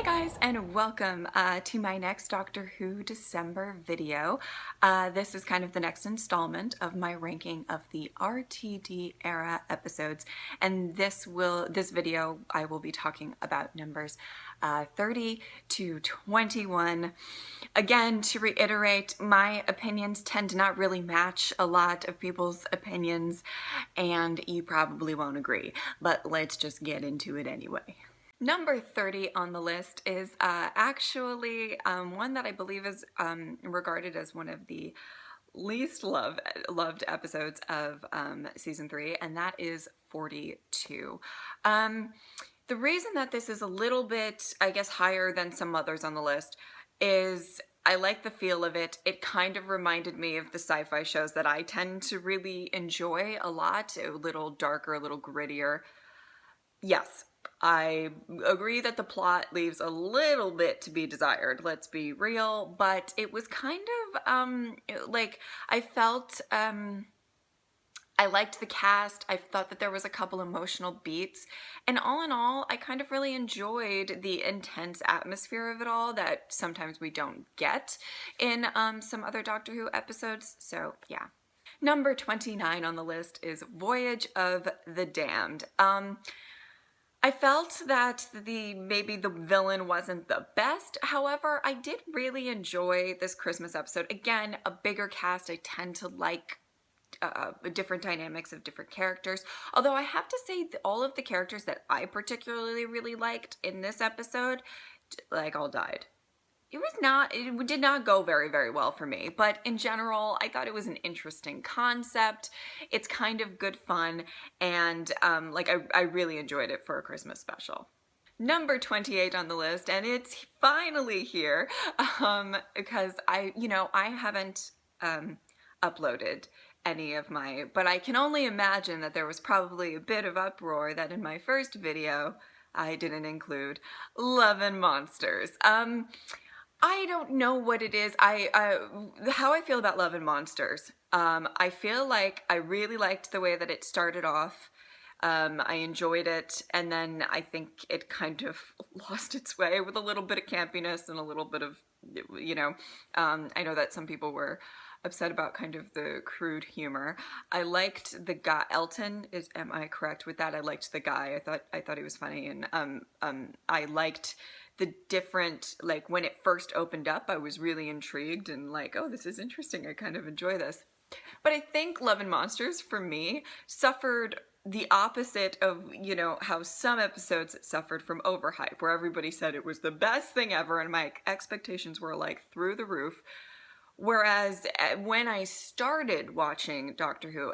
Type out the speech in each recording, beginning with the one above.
Hey guys, and welcome to my next Doctor Who December video. This is kind of the next installment of my ranking of the RTD era episodes, and this video I will be talking about numbers 30 to 21. Again, to reiterate, my opinions tend to not really match a lot of people's opinions, and you probably won't agree, but let's just get into it anyway. Number 30 on the list is actually one that I believe is regarded as one of the least loved episodes of season 3, and that is 42. The reason that this is a little bit, I guess, higher than some others on the list is I like the feel of it. It kind of reminded me of the sci-fi shows that I tend to really enjoy a lot, a little darker, a little grittier. Yes, I agree that the plot leaves a little bit to be desired, let's be real, but it was kind of, like, I felt, I liked the cast. I thought that there was a couple emotional beats, and all in all, I kind of really enjoyed the intense atmosphere of it all that sometimes we don't get in some other Doctor Who episodes, so yeah. Number 29 on the list is Voyage of the Damned. I felt that maybe the villain wasn't the best. However, I did really enjoy this Christmas episode. Again, a bigger cast. I tend to like different dynamics of different characters. Although I have to say all of the characters that I particularly really liked in this episode, like, all died. It did not go very, very well for me, but in general, I thought it was an interesting concept. It's kind of good fun, and I really enjoyed it for a Christmas special. Number 28 on the list, and it's finally here, because I haven't uploaded any of but I can only imagine that there was probably a bit of uproar that in my first video, I didn't include Love and Monsters. I don't know what it is. How I feel about Love and Monsters. I feel like I really liked the way that it started off. I enjoyed it, and then I think it kind of lost its way with a little bit of campiness and a little bit of, I know that some people were upset about kind of the crude humor. I liked the guy, Elton, am I correct with that? I liked the guy. I thought he was funny, and I liked the different, like, when it first opened up, I was really intrigued and like, oh, this is interesting. I kind of enjoy this. But I think Love and Monsters, for me, suffered the opposite of, how some episodes suffered from overhype, where everybody said it was the best thing ever and my expectations were like through the roof. Whereas when I started watching Doctor Who,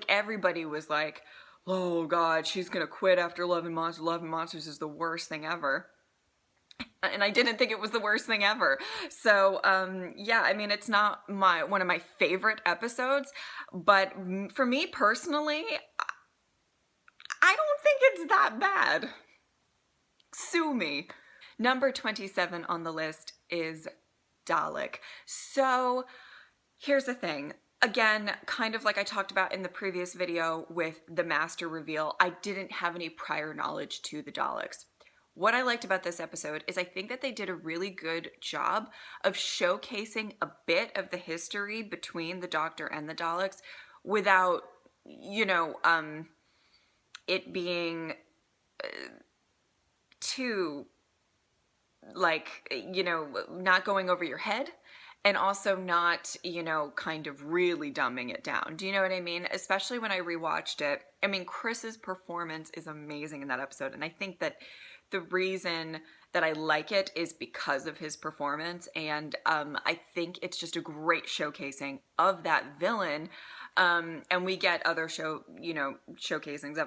everybody was like, oh God, she's gonna quit after Love and Monsters. Love and Monsters is the worst thing ever. And I didn't think it was the worst thing ever. So, yeah, I mean, it's not one of my favorite episodes, but for me personally, I don't think it's that bad. Sue me. Number 27 on the list is Dalek. So, here's the thing. Again, kind of like I talked about in the previous video with the Master reveal, I didn't have any prior knowledge to the Daleks. What I liked about this episode is I think that they did a really good job of showcasing a bit of the history between the Doctor and the Daleks without, it being too, not going over your head. And also not, kind of really dumbing it down. Do you know what I mean? Especially when I rewatched it. I mean, Chris's performance is amazing in that episode. And I think that the reason that I like it is because of his performance. And I think it's just a great showcasing of that villain. And we get other showcasings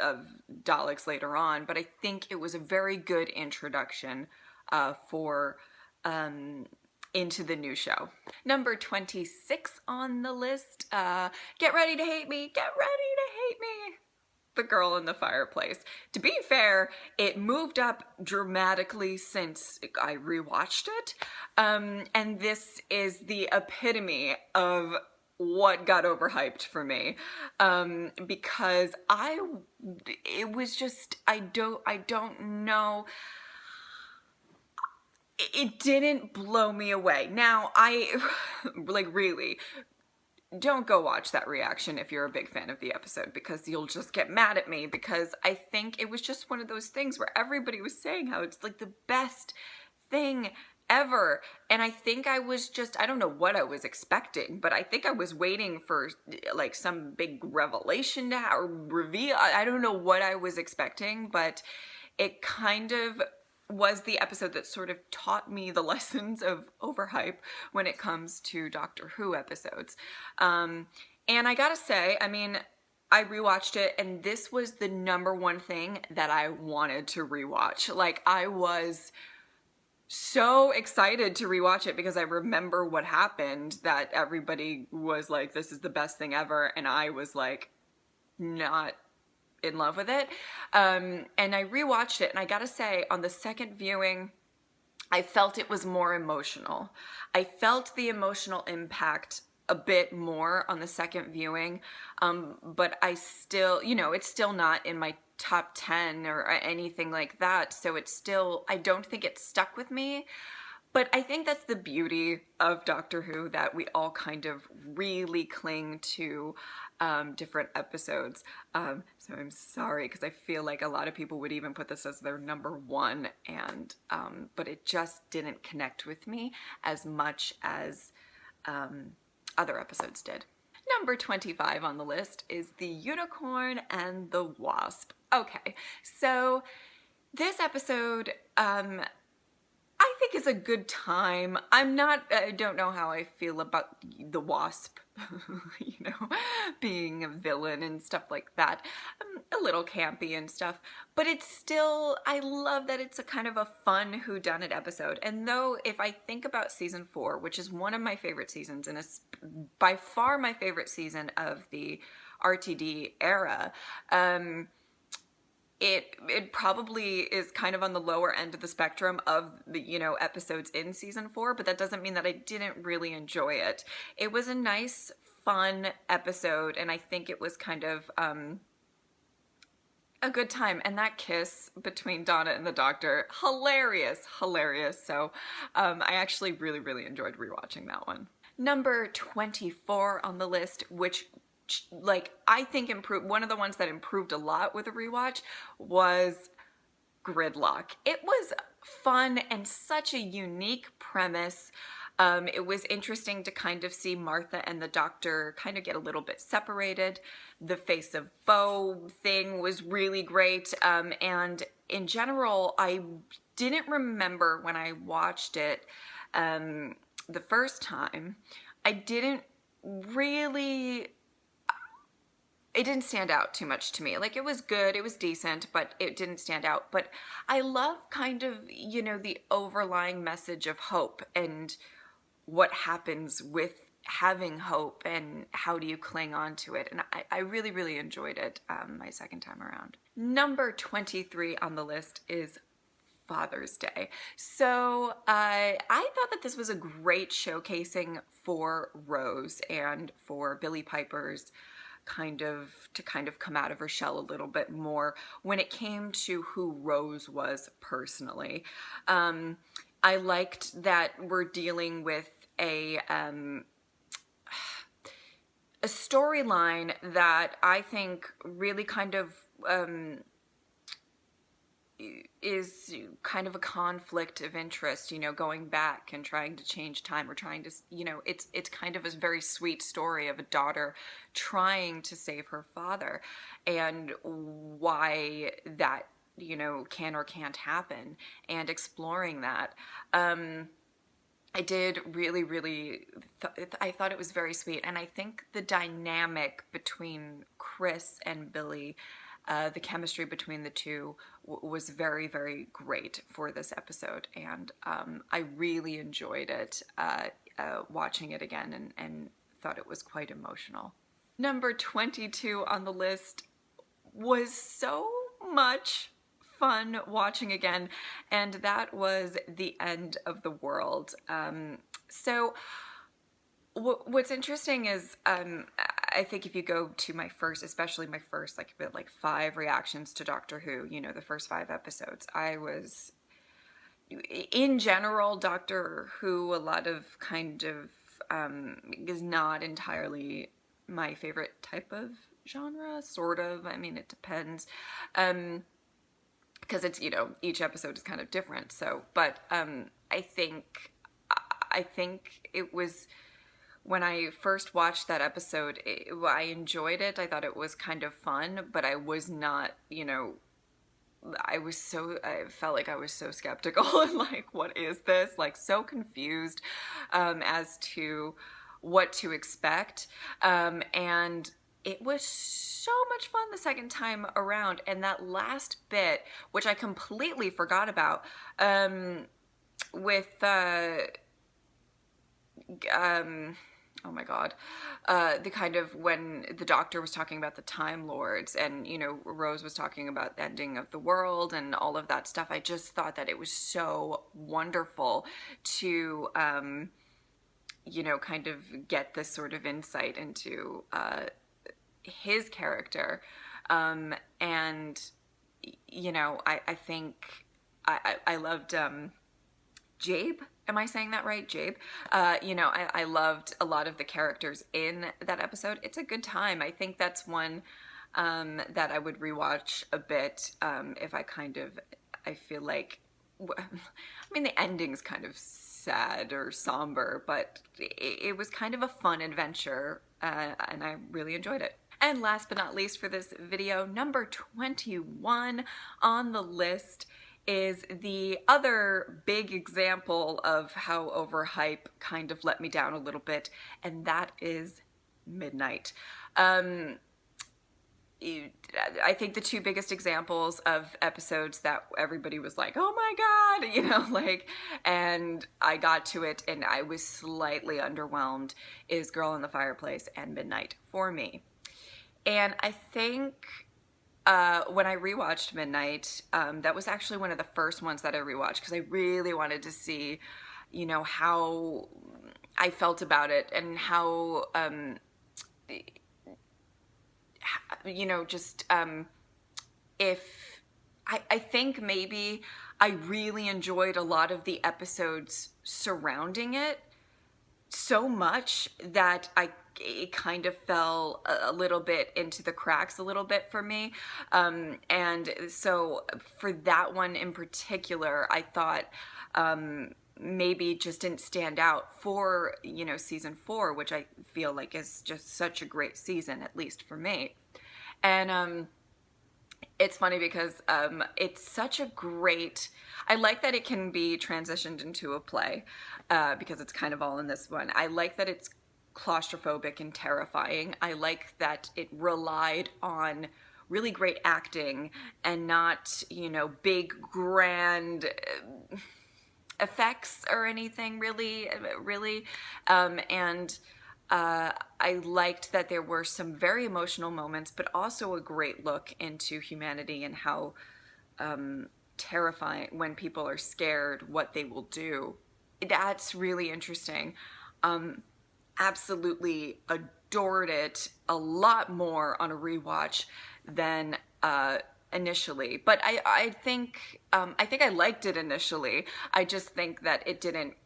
of Daleks later on. But I think it was a very good introduction for into the new show. Number 26 on the list, Get Ready to Hate Me, Get Ready to Hate Me, The Girl in the Fireplace. To be fair, it moved up dramatically since I rewatched it, and this is the epitome of what got overhyped for me, because it was just, I don't know, it didn't blow me away. Now, like, really, don't go watch that reaction if you're a big fan of the episode, because you'll just get mad at me, because I think it was just one of those things where everybody was saying how it's like the best thing ever. And I think I was just, I don't know what I was expecting, but I think I was waiting for like some big revelation or reveal. I don't know what I was expecting, but it kind of was the episode that sort of taught me the lessons of overhype when it comes to Doctor Who episodes. And I gotta say, I mean, I rewatched it, and this was the number one thing that I wanted to rewatch. Like, I was so excited to rewatch it because I remember what happened, that everybody was like, this is the best thing ever, and I was like, not in love with it. And I rewatched it, and I gotta say, on the second viewing, I felt it was more emotional. I felt the emotional impact a bit more on the second viewing, but I still, you know, it's still not in my top 10 or anything like that, so it's still, I don't think it stuck with me. But I think that's the beauty of Doctor Who, that we all kind of really cling to different episodes. So I'm sorry, because I feel like a lot of people would even put this as their number one, and but it just didn't connect with me as much as other episodes did. Number 25 on the list is The Unicorn and the Wasp. Okay, so this episode, I think is a good time. I don't know how I feel about the Wasp, you know, being a villain and stuff like that. A little campy and stuff, but it's still, I love that it's a kind of a fun whodunit episode. And though, if I think about season 4, which is one of my favorite seasons, and it's by far my favorite season of the RTD era, it probably is kind of on the lower end of the spectrum of the, you know, episodes in season 4, but that doesn't mean that I didn't really enjoy it. It was a nice, fun episode, and I think it was kind of a good time. And that kiss between Donna and the Doctor, hilarious. So I actually really enjoyed rewatching that one. Number 24 on the list, which, like, I think improved, one of the ones that improved a lot with a rewatch, was Gridlock. It was fun and such a unique premise. It was interesting to kind of see Martha and the Doctor kind of get a little bit separated. The Face of Beau thing was really great. And in general, I didn't remember when I watched it the first time, I didn't really, it didn't stand out too much to me. Like, it was good, it was decent, but it didn't stand out. But I love kind of, you know, the overlying message of hope and what happens with having hope and how do you cling on to it. And I really enjoyed it my second time around. Number 23 on the list is Father's Day. So I thought that this was a great showcasing for Rose and for Billie Piper's kind of come out of her shell a little bit more when it came to who Rose was personally. I liked that we're dealing with a storyline that I think really kind of is kind of a conflict of interest, you know, going back and trying to change time, or trying to, you know, it's kind of a very sweet story of a daughter trying to save her father, and why that, you know, can or can't happen, and exploring that. I did really, I thought it was very sweet, and I think the dynamic between Chris and Billie, the chemistry between the two was very great for this episode, and I really enjoyed it watching it again, and thought it was quite emotional. Number 22 on the list was so much fun watching again, and that was The End of the World. So What's interesting is, I think if you go to my first, especially my first, like 5 reactions to Doctor Who, the first 5 episodes, I was, in general, Doctor Who, a lot of kind of, is not entirely my favorite type of genre, sort of. I mean, it depends. Because it's, each episode is kind of different. So, but I think it was when I first watched that episode, I enjoyed it. I thought it was kind of fun, but I was not, I felt like I was so skeptical and like, what is this? Like, so confused as to what to expect. And it was so much fun the second time around. And that last bit, which I completely forgot about, with oh my god, the kind of, when the Doctor was talking about the Time Lords, and Rose was talking about the ending of the world and all of that stuff. I just thought that it was so wonderful to kind of get this sort of insight into his character. And I think I loved Jabe. Am I saying that right? Jabe. I loved a lot of the characters in that episode. It's a good time. I think that's one that I would rewatch a bit if I feel like, I mean, the ending's kind of sad or somber, but it was kind of a fun adventure, and I really enjoyed it. And last but not least for this video, number 21 on the list is the other big example of how overhype kind of let me down a little bit, and that is Midnight. I think the 2 biggest examples of episodes that everybody was like, oh my god, and I got to it and I was slightly underwhelmed, is Girl in the Fireplace and Midnight for me. And I think when I rewatched Midnight, that was actually one of the first ones that I rewatched because I really wanted to see, how I felt about it and how, just if I think maybe I really enjoyed a lot of the episodes surrounding it so much that it kind of fell a little bit into the cracks a little bit for me. And so for that one in particular, I thought maybe it just didn't stand out for, season 4, which I feel like is just such a great season, at least for me. And it's funny because it's such a great, I like that it can be transitioned into a play because it's kind of all in this one. I like that it's claustrophobic and terrifying. I like that it relied on really great acting and not, big grand effects or anything really. And I liked that there were some very emotional moments, but also a great look into humanity and how terrifying, when people are scared, what they will do. That's really interesting. Absolutely adored it a lot more on a rewatch than initially. But I think I liked it initially. I just think that it didn't,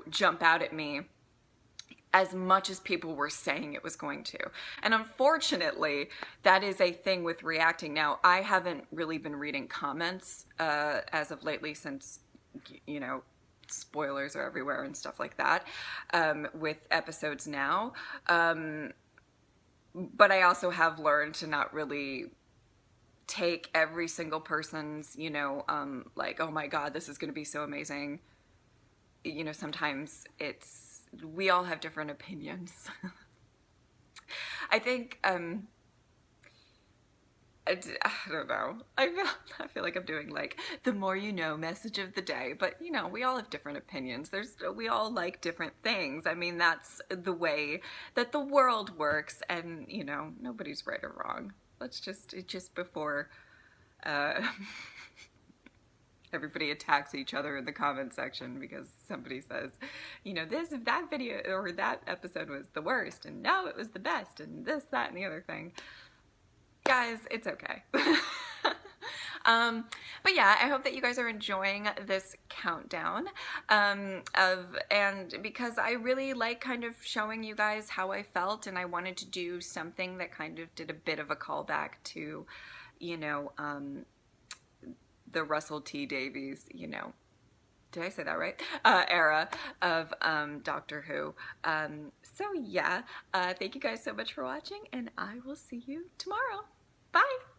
jump out at me as much as people were saying it was going to. And unfortunately, that is a thing with reacting. Now, I haven't really been reading comments as of lately since, spoilers are everywhere and stuff like that with episodes now. But I also have learned to not really take every single person's, like, oh my God, this is going to be so amazing. Sometimes we all have different opinions. I think, I don't know. I feel like I'm doing like the more you know message of the day, but we all have different opinions. We all like different things. I mean, that's the way that the world works, and nobody's right or wrong. It's just before everybody attacks each other in the comment section because somebody says, you know, that video or that episode was the worst, and no, it was the best, and this, that, and the other thing. Guys, it's okay. But yeah, I hope that you guys are enjoying this countdown and because I really like kind of showing you guys how I felt, and I wanted to do something that kind of did a bit of a callback to, you know, the Russell T Davies, you know, did I say that right? Era of Doctor Who. So yeah, thank you guys so much for watching, and I will see you tomorrow. Bye!